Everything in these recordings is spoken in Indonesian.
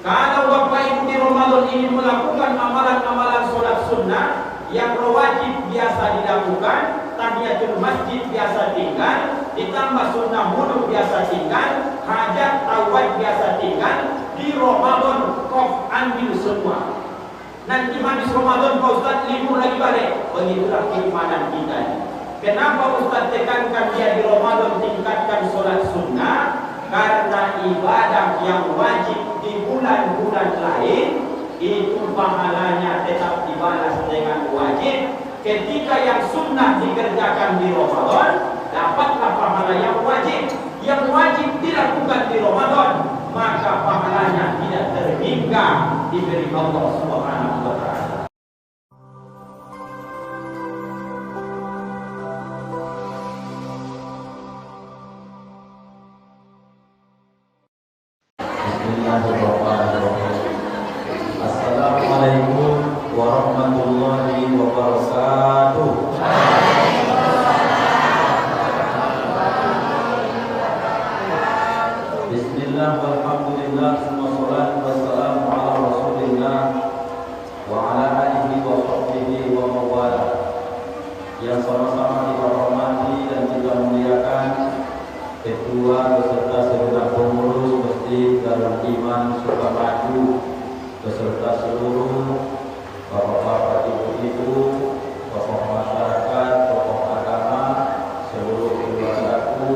Kalau Bapak Ibu di Ramadan ini melakukan amalan-amalan sholat sunnah yang wajib biasa dilakukan, tahiyatul masjid biasa tinggal, ditambah sunnah wudu biasa tinggal, hajat tawaf biasa tinggal, di Ramadan kau ambil semua. Nanti habis Ramadan Pak Ustaz libur lagi balik. Begitulah keimanan kita. Kenapa Ustaz tekankan dia di Ramadan tingkatkan sholat sunnah? Karena ibadah yang wajib di bulan-bulan lain itu pahalanya tetap dibalas dengan wajib. Ketika yang sunnah dikerjakan di Ramadan, dapatlah pahala yang wajib. Yang wajib dilakukan di Ramadan, maka pahalanya tidak terhingga diberi Allah Subhanahu wa taala. Assalamualaikum warahmatullahi wabarakatuh. Bismillah walhamdulillah wassalatu wassalamu ala rasulillah wa ala alihi wa sahbihi wa mawala. Yang sama-sama kita hormati dan kita muliakan ketua beserta segenap pengurus Masjid Darul Iman Sukamaju beserta seluruh bapak-bapak, ibu-ibu, tokoh masyarakat, tokoh agama, seluruh keluargaku,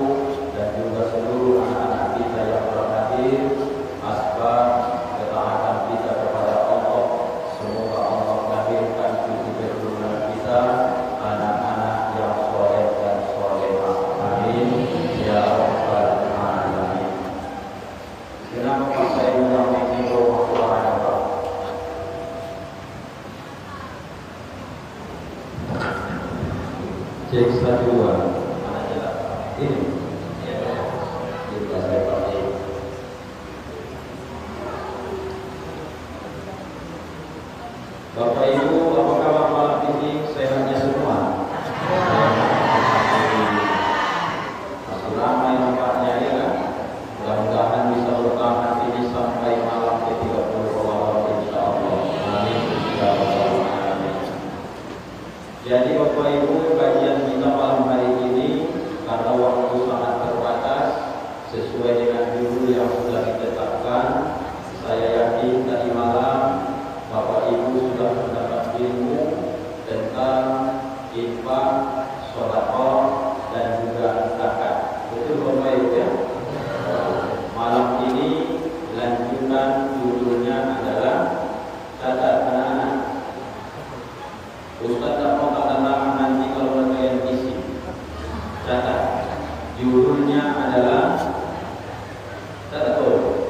dan juga seluruh anak-anak kita yang telah hadir. Asbab ketaatan kita kepada Allah, semoga Allah lahirkan cucu keturunan kita, anak-anak yang soleh dan solehah. Amin ya rabbal alamin. Kenapa saya menyampaikan cek satu dua mana jalan ini ya kita saya pakai. Bapak Ibu, apa kabar malam ini? Sehatnya semua? Masih ramai nampaknya ya kan? Mudah-mudahan bisa bertahan ini sampai malam ke-30 Ramadan insyaallah. Amin ya rabbal alamin. Jadi Bapak Ibu, kajian kita malam hari ini karena waktu sangat terbatas sesuai dengan judul yang sudah ditetapkan. Saya yakin tadi malam Bapak Ibu sudah mendapat ilmu tentang infak, sedekah dan juga zakat. Betul Bapak Ibu ya? Malam ini lanjutan judulnya adalah catat anak-anak. Ustaz tak mau tanda tangan nanti kalau ada yang isi. Catat. Judulnya adalah catat tuh.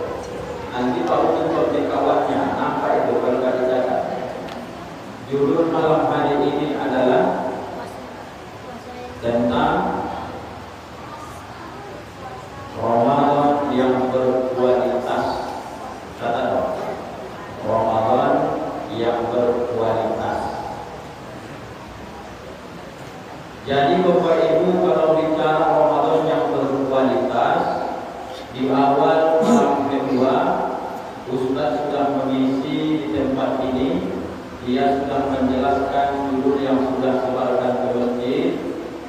Nanti kalau untuk di kawatnya nampak itu kalau ada catat. Judul malam hari ini adalah tentang Ramadan yang berkualitas. Catat dong. Ramadan yang berkualitas. Jadi Bapak Ibu, kalau bicara Ramadan yang berkualitas, di awal malam kedua Ustaz sudah mengisi di tempat ini. Dia sudah menjelaskan judul yang sudah sebarkan ke masjid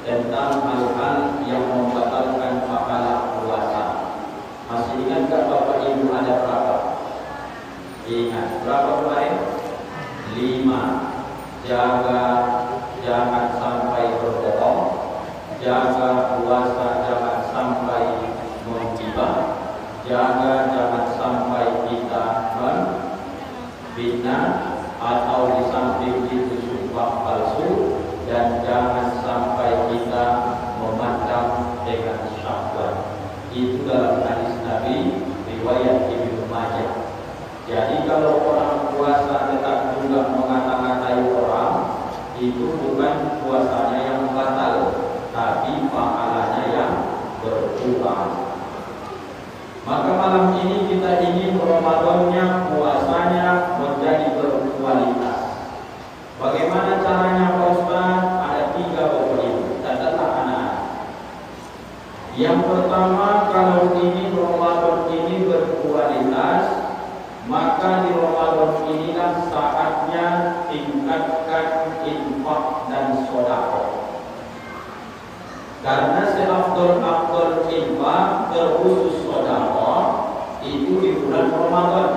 tentang hal-hal yang membatalkan pahala puasa. Masih ingat tak Bapak Ibu ada berapa? Ingat berapa kemarin? 5. Jaga jangan sampai berbohong, jaga puasa jangan sampai menggibah, jaga jangan sampai kita menfitnah atau di samping itu sumpah palsu, dan jangan sampai kita memandang dengan syahwat. Itu dalam hadis Nabi riwayat Ibnu Majah. Jadi kalau orang puasa tetap juga mengata-ngatai orang, itu bukan puasanya yang batal, tapi pahalanya yang berkurang. Maka malam ini kita ingin Ramadannya, puasanya menjadi berkualitas. Bagaimana caranya Pak Ustaz? Ada 3 Bapak Ibu. Catatlah anak-anak. Yang pertama, kalau ini Ramadan ini berkualitas, maka inilah saatnya tingkatkan infak dan sedekah. Karena seafdol infak terkhusus sedekah itu di bulan Ramadan.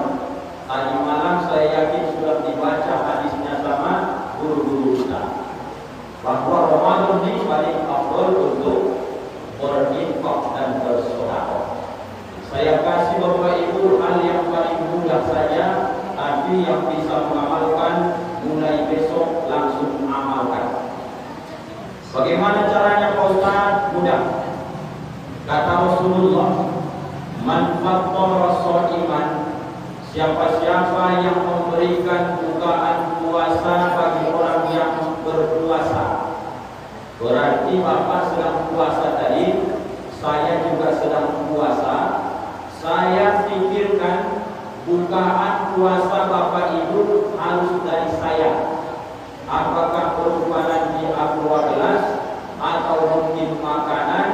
Tadi malam saya yakin sudah dibaca hadisnya sama guru-guru kita, bahwa Ramadan ini paling afdol untuk berinfak dan bersedekah. Saya kasih Bapak Ibu hal yang paling mudah saja, tapi yang bisa mengamalkan mulai besok langsung amalkan. Bagaimana caranya Pak Ustaz? Mudah. Kata Rasulullah, man fattara sha'iman, siapa-siapa yang memberikan bukaan puasa bagi orang yang berpuasa. Berarti Bapak sedang puasa tadi, saya juga sedang puasa. Saya pikirkan bukaan puasa Bapak Ibu harus dari saya. Apakah berupa nanti aqua gelas, atau mungkin makanan,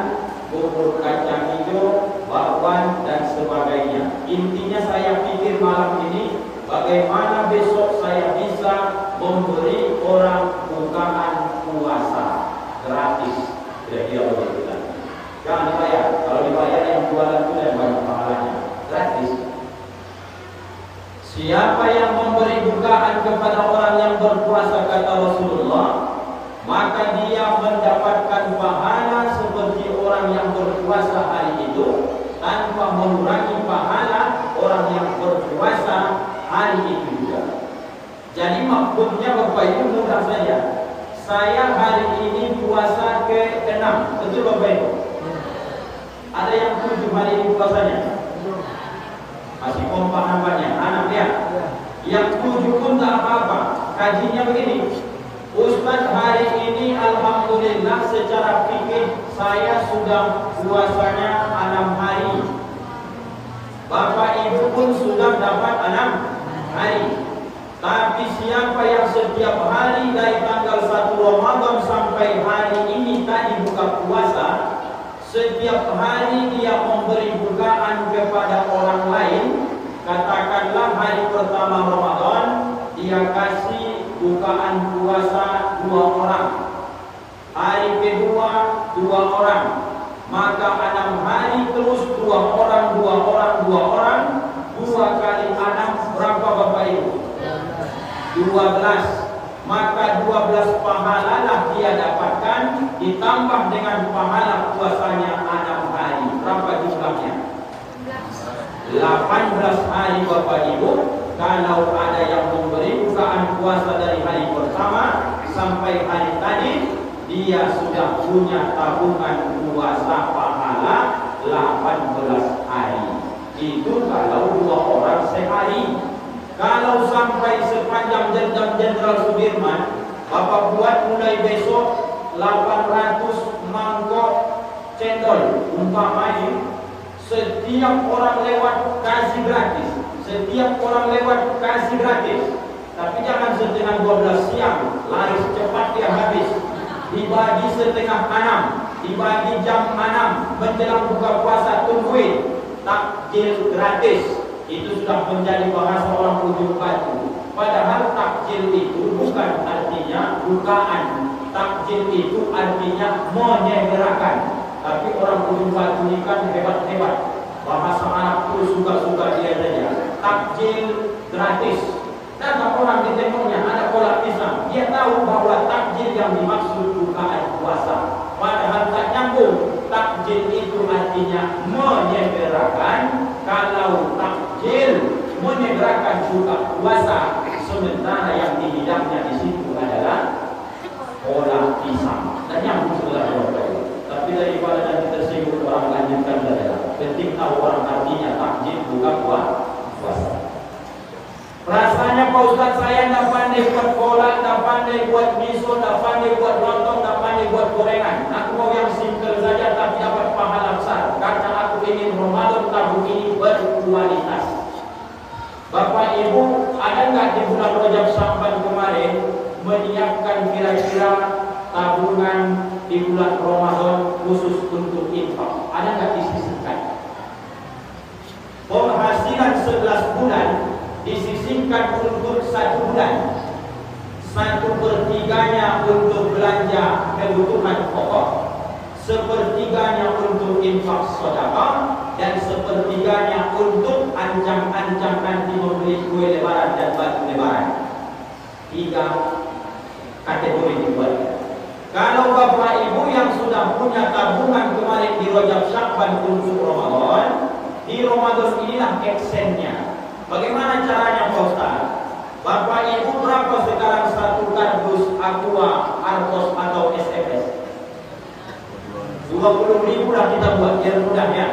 bubur kacang hijau, bakwan dan sebagainya. Intinya saya pikir malam ini bagaimana besok saya bisa memberi orang bukaan puasa gratis. Kira-kira begitu. Jangan dibayar. Kalau dibayar yang jualan itu yang banyak pahalanya. Gratis. Siapa yang memberi bukaan kepada orang yang berpuasa, kata Rasulullah, maka dia mendapatkan pahala seperti orang yang berpuasa hari itu, tanpa mengurangi pahala orang yang berpuasa hari itu juga. Jadi maksudnya Bapak Ibu mudah saja. Saya hari ini puasa ke-6, betul Bapak Ibu? Ada yang 7 hari ini puasanya? Masih kompak nampaknya, anak ya. Yang 7 pun tak apa-apa. Kajinya begini, Ustaz hari ini alhamdulillah secara fikih saya sudah puasanya 6 hari. Bapak Ibu pun sudah dapat 6 hari. Tapi siapa yang setiap hari dari tanggal 1 Ramadan sampai hari ini tadi buka puasa, setiap hari dia memberi bukaan kepada orang lain. Katakanlah hari pertama Ramadan dia kasih bukaan puasa 2 orang, hari kedua 2 orang, maka 6 hari terus 2 orang, 2 orang, 2 orang, 2 kali 6 berapa Bapak Ibu? 12. Maka 12 pahala lah dia dapatkan, ditambah dengan pahala puasanya 6 hari. Berapa jumlahnya? 18 hari Bapak Ibu. Kalau ada yang memberi bukaan puasa dari hari pertama sampai hari tadi, dia sudah punya tabungan puasa pahala 18 hari. Itu kalau 2 orang sehari. Kalau sampai sepanjang Jenderal Sudirman, Bapak buat mulai besok 800 mangkok cendol umpamanya, setiap orang lewat kasih gratis. Setiap orang lewat kasih gratis. Tapi jangan setengah 12 siang, lari cepat dia habis. Dibagi setengah 6, dibagi jam 6, menjelang buka puasa tungguin takjil gratis. Itu sudah menjadi bahasa orang ujung batu. Padahal takjil itu bukan artinya bukaan. Takjil itu artinya menyegerakan. Tapi orang ujung batu ini kan hebat-hebat. Bahasa Arab itu suka-suka dia saja. Takjil gratis. Datang orang di tengoknya ada kolak pisang. Dia tahu bahwa takjil yang dimaksud bukaan puasa. Padahal tak nyambung. Takjil itu artinya menyegerakan. Kalau takjil menyegerakan juga puasa, sementara yang dihidangnya di situ adalah kolak pisang. Dan yang sebelah Bapak. Tapi daripada nanti tersinggung orang lanjutkan saja. Penting tahu orang artinya takjil bukan puasa. Rasanya Pak Ustaz saya tidak pandai buat kolak, tidak pandai buat miso, tidak pandai buat lontong, tidak pandai buat gorengan. Aku mau yang simple saja tapi dapat pahala besar. Karena aku ingin Ramadan tahun ini berkualitas. Bapak Ibu, ada nggak di bulan Rajab Sya'ban kemarin menyiapkan kira-kira tabungan di bulan Ramadan khusus untuk infak? Ada nggak disisihkan? Penghasilan 11 bulan disisihkan diizinkan untuk 1 bulan, 1/3-nya untuk belanja kebutuhan pokok, 1/3-nya untuk infak sedekah, dan 1/3-nya untuk ancam-ancam nanti membeli kue lebaran dan baju lebaran. 3 kategori dibuat. Kalau bapak ibu yang sudah punya tabungan kemarin di Rajab Syakban untuk Ramadan, di Ramadan inilah actionnya. Bagaimana caranya Pak Ustaz? Bapak ibu berapa sekarang 1 kardus Aqua, Argos atau SMS? 20.000 lah kita buat biar mudah ya.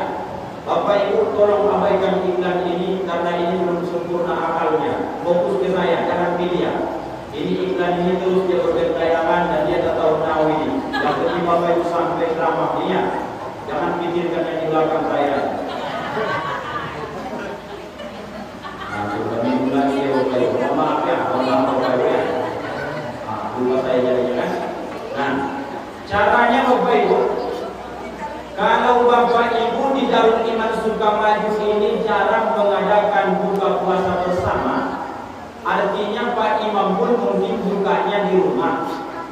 Bapak ibu tolong abaikan iklan ini karena ini belum sempurna akalnya. Fokus ke saya, jangan pilih ya. Ini iklan ini terus dia bergentayangan dan dia tak tahu tahu ini. Yang penting bapak ibu sampai ceramah ini ya. Jangan pikirkan yang di belakang saya. Nah, sudah minggu lagi ya bapak ibu. Maaf ya, maaf bapak ibu ya. Nah, lupa saya jadinya kan. Nah, caranya bapak ibu, kalau bapak ibu di Darul Iman Sukamaju ini jarang mengadakan buka puasa bersama, artinya Pak Imam pun mungkin bukanya di rumah,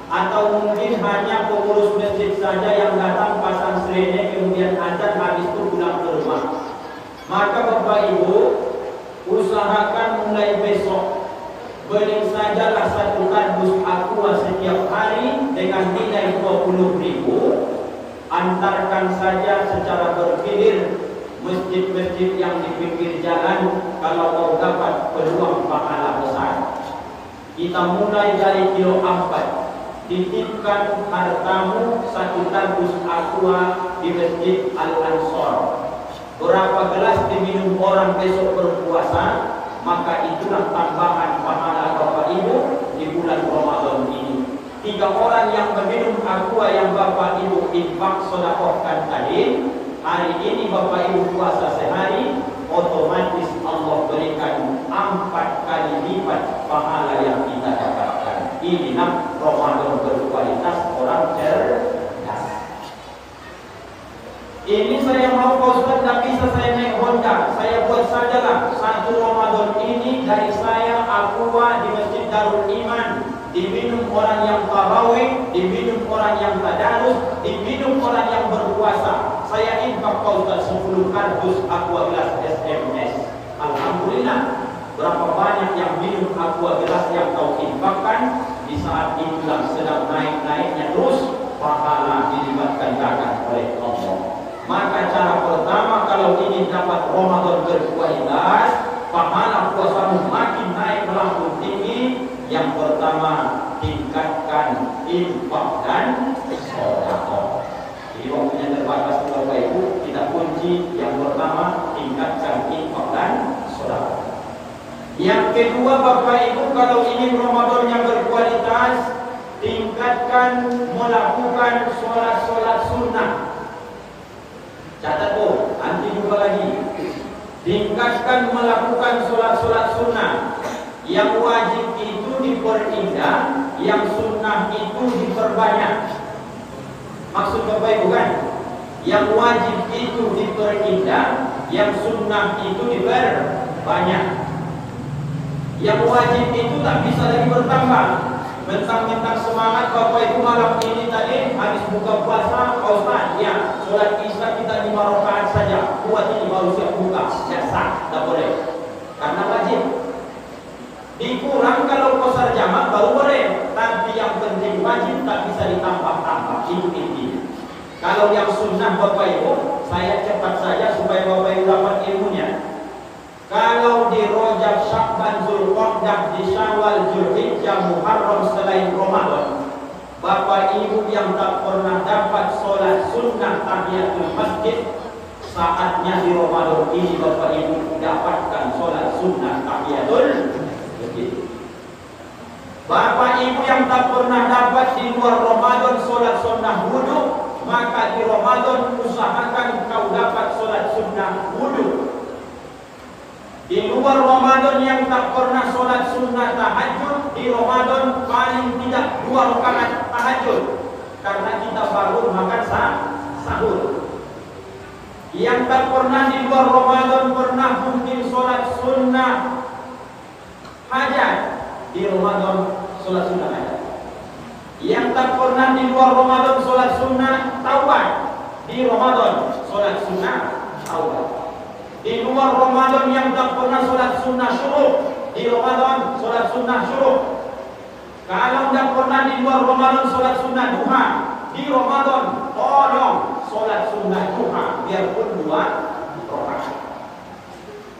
atau mungkin hanya pengurus masjid saja yang datang pasang serene kemudian azan habis itu pulang ke rumah. Maka bapak ibu usahakan mulai besok beli sajalah 1 kardus Aqua setiap hari dengan nilai 20.000. Antarkan saja secara bergilir masjid-masjid yang di pinggir jalan kalau mau dapat peluang pahala besar. Kita mulai dari kilo 4. Titipkan hartamu 1 kardus Aqua di Masjid Al-Ansor. Berapa gelas diminum orang besok berpuasa, maka itulah tambahan pahala bapak ibu di bulan Ramadan ini. 3 orang yang meminum Aqua yang bapak ibu infak sedekahkan tadi, hari ini bapak ibu puasa sehari, otomatis Allah berikan 4 kali lipat pahala yang kita dapatkan. Inilah Ramadan berkualitas orang cerdas. Ini saya mau Pak Ustaz, tak bisa saya naik Honda. Saya buat sajalah 1 Ramadan ini dari saya Aqua di Masjid Darul Iman. Diminum orang yang tarawih, diminum orang yang tadarus, diminum orang yang berpuasa. Saya infak Pak Ustaz 10 kardus Aqua gelas SMS. Alhamdulillah, berapa banyak yang minum Aqua gelas yang kau infakkan. Di saat itulah sedang naik-naiknya terus pahala dilibatkan gandakan oleh Allah. Maka cara pertama kalau ingin dapat Ramadan berkualitas, pahala puasamu makin naik melambung tinggi. Yang pertama, tingkatkan infak dan sedekah. Jadi waktunya terbatas Bapak Ibu, kita kunci yang pertama, tingkatkan infak dan sedekah. Yang kedua Bapak Ibu, kalau ingin Ramadan yang berkualitas, tingkatkan melakukan sholat-sholat sunnah. Catat tuh, nanti juga lagi. Tingkatkan melakukan sholat-sholat sunnah. Yang wajib itu diperindah, yang sunnah itu diperbanyak. Maksud Bapak Ibu kan? Yang wajib itu diperindah, yang sunnah itu diperbanyak. Yang wajib itu tak bisa lagi bertambah. Mentang-mentang semangat Bapak Ibu malam ini tadi habis buka puasa, Pak Ustaz, ya sholat isya kita 5 rakaat saja, buat ini baru siap buka, ya sah, tak boleh, karena wajib. Dikurang kalau qasar jamak baru boleh, tapi yang penting wajib tak bisa ditambah-tambah, itu intinya. Kalau yang sunnah Bapak Ibu, saya cepat saja supaya Bapak Ibu dapat ilmunya. Kalau di Rajab, Syakban, Zulqa'dah, di Syawal, Zulhijjah, Muharram selain Ramadan, Bapak Ibu yang tak pernah dapat sholat sunnah tahiyatul masjid, saatnya di Ramadan ini Bapak Ibu dapatkan sholat sunnah tahiyatul masjid. Bapak Ibu yang tak pernah dapat di luar Ramadan sholat sunnah wudu, maka di Ramadan usahakan kau dapat sholat sunnah wudu. Di luar Ramadan yang tak pernah sholat sunnah tahajud, di Ramadan paling tidak 2 rakaat tahajud, karena kita baru makan sahur. Yang tak pernah di luar Ramadan pernah mungkin sholat sunnah hajat di Ramadan sholat sunnah hajat. Yang tak pernah di luar Ramadan sholat sunnah taubat, di Ramadan sholat sunnah taubat. Di luar Ramadan yang tak pernah sholat sunnah syuruk, di Ramadan sholat sunnah syuruk. Kalau tak pernah di luar Ramadan sholat sunnah duha, di Ramadan tolong sholat sunnah duha biarpun 2 rakaat.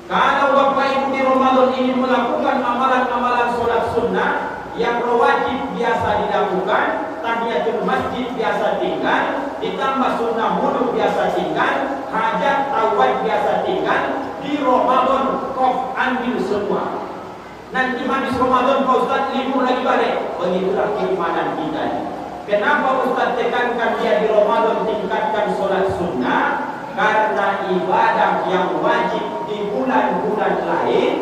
Kalau Bapak Ibu di Ramadan ini melakukan amalan-amalan sholat sunnah yang rawatib biasa dilakukan, tahiyatul masjid biasa tinggal, ditambah sunnah wudu biasa tinggal, hajat taubat biasa tinggal, di Ramadan kau ambil semua. Nanti habis Ramadan Pak Ustaz libur lagi balik. Begitulah keimanan kita. Kenapa Ustaz tekankan dia di Ramadan tingkatkan sholat sunnah? Karena ibadah yang wajib di bulan-bulan lain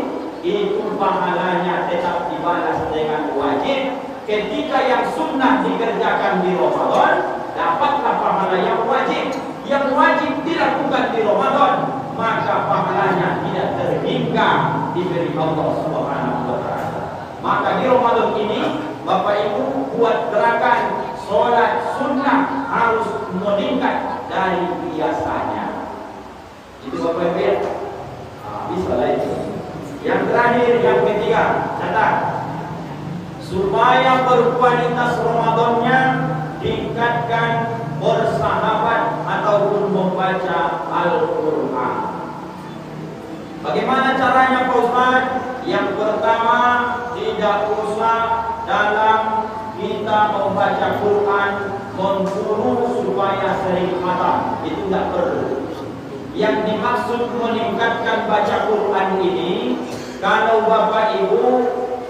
itu pahalanya tetap dibalas dengan wajib. Ketika yang sunnah dikerjakan di Ramadan, dapatlah pahala yang wajib. Yang wajib dilakukan di Ramadan, maka pahalanya tidak terhingga diberi Allah Subhanahu wa taala. Maka di Ramadan ini Bapak Ibu buat gerakan sholat sunnah harus meningkat dari biasanya. Itu Bapak Ibu ya. Bisa lah itu. Yang terakhir, yang ketiga, catat. Supaya berkualitas Ramadannya tingkatkan bersahabat ataupun membaca Al-Quran. Bagaimana caranya Pak Ustaz? Yang pertama, tidak usah dalam kita membaca Quran membunuh supaya sering khatam. Itu tidak perlu. Yang dimaksud meningkatkan baca Quran ini, kalau Bapak Ibu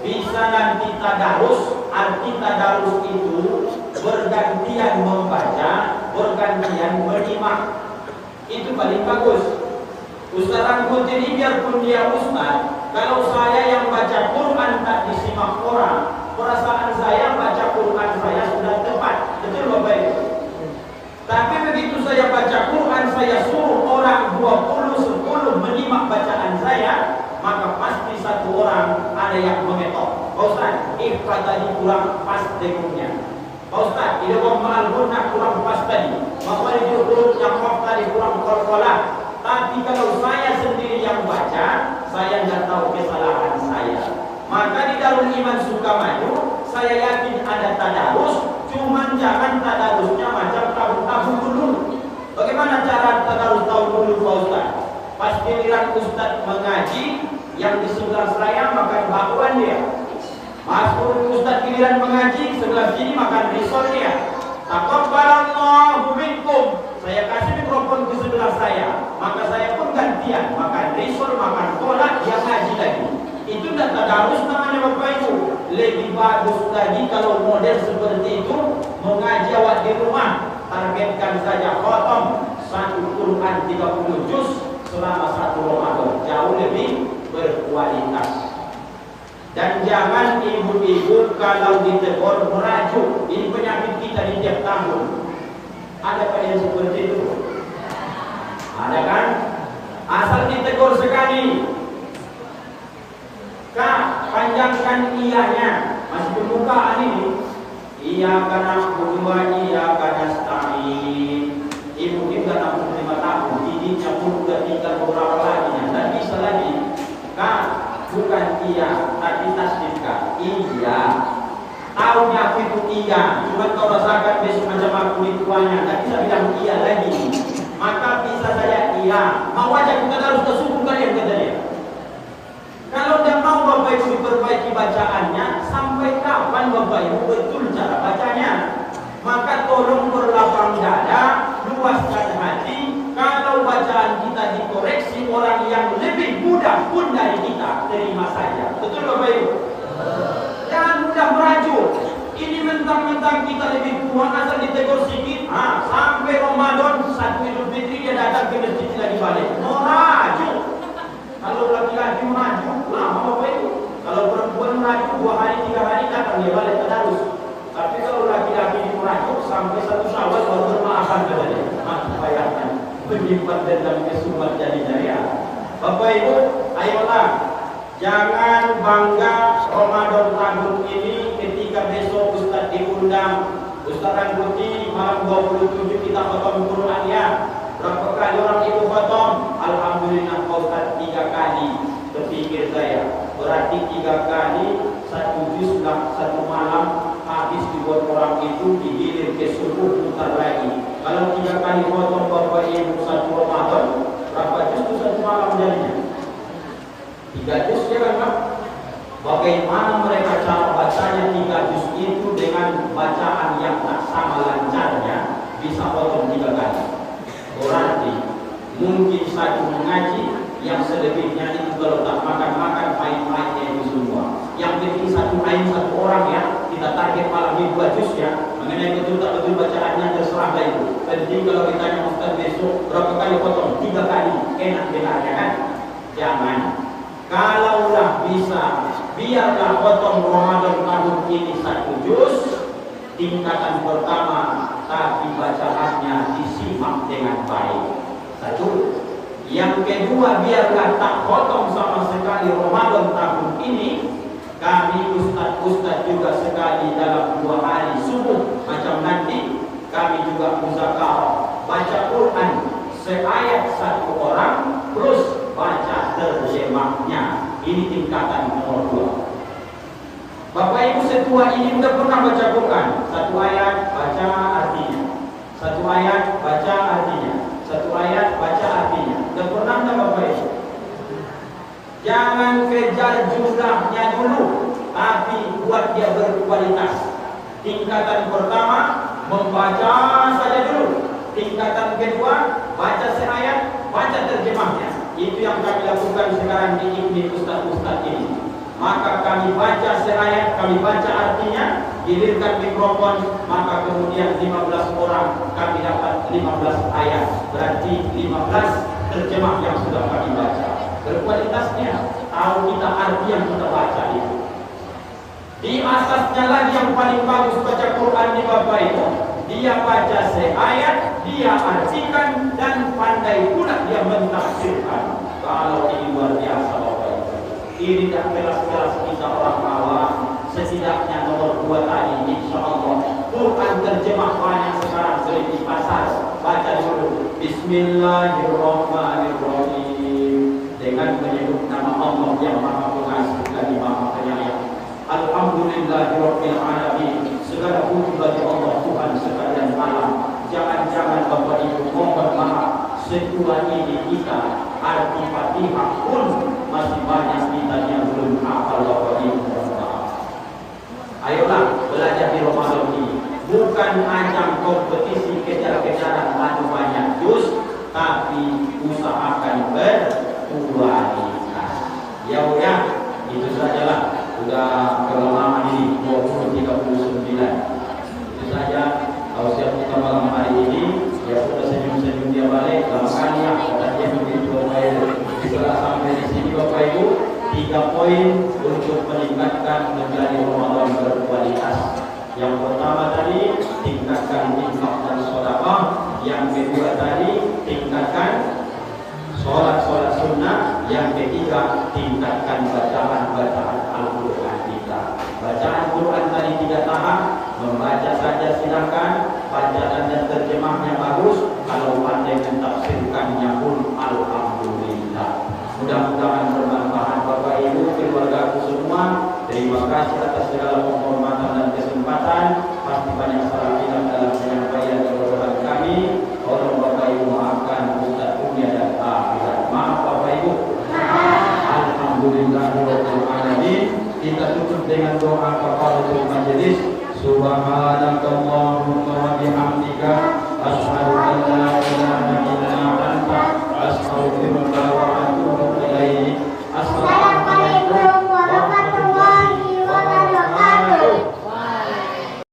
bisa nanti tadarus, arti tadarus itu bergantian membaca, bergantian menyimak. Itu paling bagus. Ustaz Rangkut ini biarpun dia ustaz, kalau saya yang baca Quran tak disimak orang, perasaan saya baca Quran saya sudah tepat. Betul Bapak Ibu? Tapi begitu saya baca Quran, saya suruh orang 20-10 menyimak bacaan saya, maka pasti satu orang ada yang mengetok. Pak Ustaz, ikhfa tadi kurang pas dekungnya. Pak Ustaz, idgham ma'al gunnah kurang pas tadi. Makhrajul huruf yang qaf tadi kurang qalqalah. Tapi kalau saya sendiri yang baca, saya tidak tahu kesalahan saya. Maka di Darul Iman Sukamaju, saya yakin ada tadarus, cuman jangan tadarusnya macam tahu-tahu dulu. Bagaimana cara tadarus tahu dulu Pak Ustaz? Pas giliran Ustaz mengaji, yang di sebelah saya makan bakwan dia. Masuk Ustaz giliran mengaji, sebelah sini makan risol dia. Taqabbalallahu minkum. Saya kasih mikrofon ke sebelah saya, maka saya pun gantian makan risol, makan kolak, dia ngaji lagi. Itu tidak tadarus namanya Bapak Ibu. Lebih bagus lagi kalau model seperti itu, mengaji awak di rumah, targetkan saja khatam 1 Quran 30 juz selama 1 Ramadan, jauh lebih berkualitas. Dan jangan ibu-ibu kalau ditegur merajuk. Ini penyakit kita di tiap tahun. Ada yang seperti itu? Ada kan? Asal ditegur sekali, Kak, panjangkan iyanya. Masih pembukaan ini. Iya karena berdua, iya karena nasta'in. Ibu kita 65 tahun, giginya pun sudah tinggal beberapa lagi. Dan bisa lagi. Kak, bukan iya, tapi tasdifkan. Iya. Tahunya aku itu iya. Cuma kau rasakan besok macam aku di tuanya. Tak bisa bilang iya lagi. Maka bisa saja iya. Mau aja kita harus tersukung kalian kata dia. Kalau dia mau Bapak Ibu diperbaiki bacaannya, sampai kapan Bapak Ibu betul cara bacanya? Maka tolong berlapang dada, luaskan hati. Kalau bacaan kita dikoreksi orang yang lebih mudah pun dari kita, terima saja. Betul Bapak Ibu? Jangan mudah merajuk. Ini mentang-mentang kita lebih tua, asal ditegur sedikit, sampai Ramadan 1 Idul Fitri dia datang ke masjid lagi balik. Merajuk. Kalau laki-laki merajuk, lama Bapak Ibu. Kalau perempuan merajuk 2 hari 3 hari datang dia balik tadarus. Tapi kalau laki-laki merajuk sampai 1 Syawal baru bermaafan katanya. Mati payahnya. Menyimpan dendam kesumat jadi jariah. Bapak Ibu, ayolah Jangan bangga Ramadan tahun ini ketika besok Ustaz diundang, Ustaz Rangkuti malam 27 kita khatam Quran ya. Berapa kali orang itu khatam? Alhamdulillah Pak Ustaz 3 kali. Berpikir saya, berarti 3 kali 1 juz lah 1 malam habis dibuat orang itu, digilir ke subuh putar lagi. Kalau 3 kali khatam Bapak Ibu 1 Ramadan, berapa juz itu 1 malam jadinya? 3 juz ya kan Pak? Bagaimana mereka cara bacanya 3 juz itu dengan bacaan yang tak sama lancarnya bisa potong 3 kali. Berarti mungkin satu mengaji yang selebihnya itu kalau tak makan-makan main-mainnya itu semua. Yang penting satu ain 1 orang ya, kita target malam ini 2 juz ya. Mengenai betul tak betul bacaannya terserah lah itu. Penting kalau ditanya Ustaz besok berapa kali potong? 3 kali. Enak benarnya kan? Jangan. Kalaulah bisa, biarlah potong Ramadan tahun ini 1 juz, tingkatan pertama, tapi bacaannya disimak dengan baik. 1. Yang kedua, biarlah tak potong sama sekali Ramadan tahun ini. Kami ustaz-ustaz juga sekali dalam 2 hari subuh macam nanti kami juga muzakarah baca Quran seayat 1 orang plus baca terjemahnya. Ini tingkatan nomor 2. Bapak Ibu setua ini sudah pernah baca Quran, 1 ayat baca artinya, 1 ayat baca artinya, 1 ayat baca artinya. Sudah pernah enggak Bapak Ibu? Jangan kejar jumlahnya dulu, tapi buat dia berkualitas. Tingkatan pertama membaca saja dulu. Tingkatan kedua baca seayat, baca terjemahnya. Itu yang kami lakukan sekarang di IKMI ustaz-ustaz ini. Maka kami baca seayat, kami baca artinya, gilirkan mikrofon, maka kemudian 15 orang kami dapat 15 ayat. Berarti 15 terjemah yang sudah kami baca. Berkualitasnya, tahu kita arti yang kita baca itu. Di atasnya lagi yang paling bagus baca Quran di Bapak Ibu, dia baca seayat, dia artikan, dan pandai pula dia mentafsirkan. Kalau ini luar biasa Bapak Ibu. Ini dah kelas-kelas kita orang awam. Setidaknya nomor 2 tadi, insya Allah Quran terjemah banyak sekarang beli di pasar. Baca dulu Bismillahirrahmanirrahim dengan menyebut nama Allah yang Maha Pengasih lagi Maha Penyayang. Alhamdulillahirabbil alamin. Segala puji bagi Allah Tuhan sekalian alam. Jangan-jangan Bapak Ibu mohon maaf, setua ini kita arti Fatihah pun masih banyak kita yang belum hafal Bapak Ibu mohon maaf. Ayolah belajar di Ramadan ini. Bukan ajang kompetisi kejar-kejaran adu banyak juz, tapi usahakan berkualitas. Ya itu sajalah. Sudah berapa ini 2039. Itu saja. Kalau siap kita malam hari ini, ya sudah senyum-senyum dia balik. Lama kali ya, kata dia begitu Bapak Ibu. Setelah sampai di sini Bapak Ibu, 3 poin untuk meningkatkan menjadi Ramadan berkualitas. Yang pertama tadi, tingkatkan infak dan sedekah. Yang kedua tadi, tingkatkan sholat sunnah. Yang ketiga, tingkatkan bacaan Al-Quran kita. Bacaan Quran tadi tidak tahan, membaca saja silakan, bacaan dan terjemahnya bagus. Kalau pandai mentafsirkannya pun alhamdulillah. Mudah-mudahan bermanfaat Bapak Ibu, keluargaku semua. Terima kasih atas segala penghormatan dan kesempatan. Pasti banyak salah hilaf dalam penyampaian jawaban kami. Tolong Bapak Ibu maafkan Ustaz dunia dan akhirat. Maaf Bapak Ibu. Alhamdulillahirabbil alamin. Kita tutup dengan doa kafaratul majelis. Subhanakallahumma wa bihamdika asyhadu an la ilaha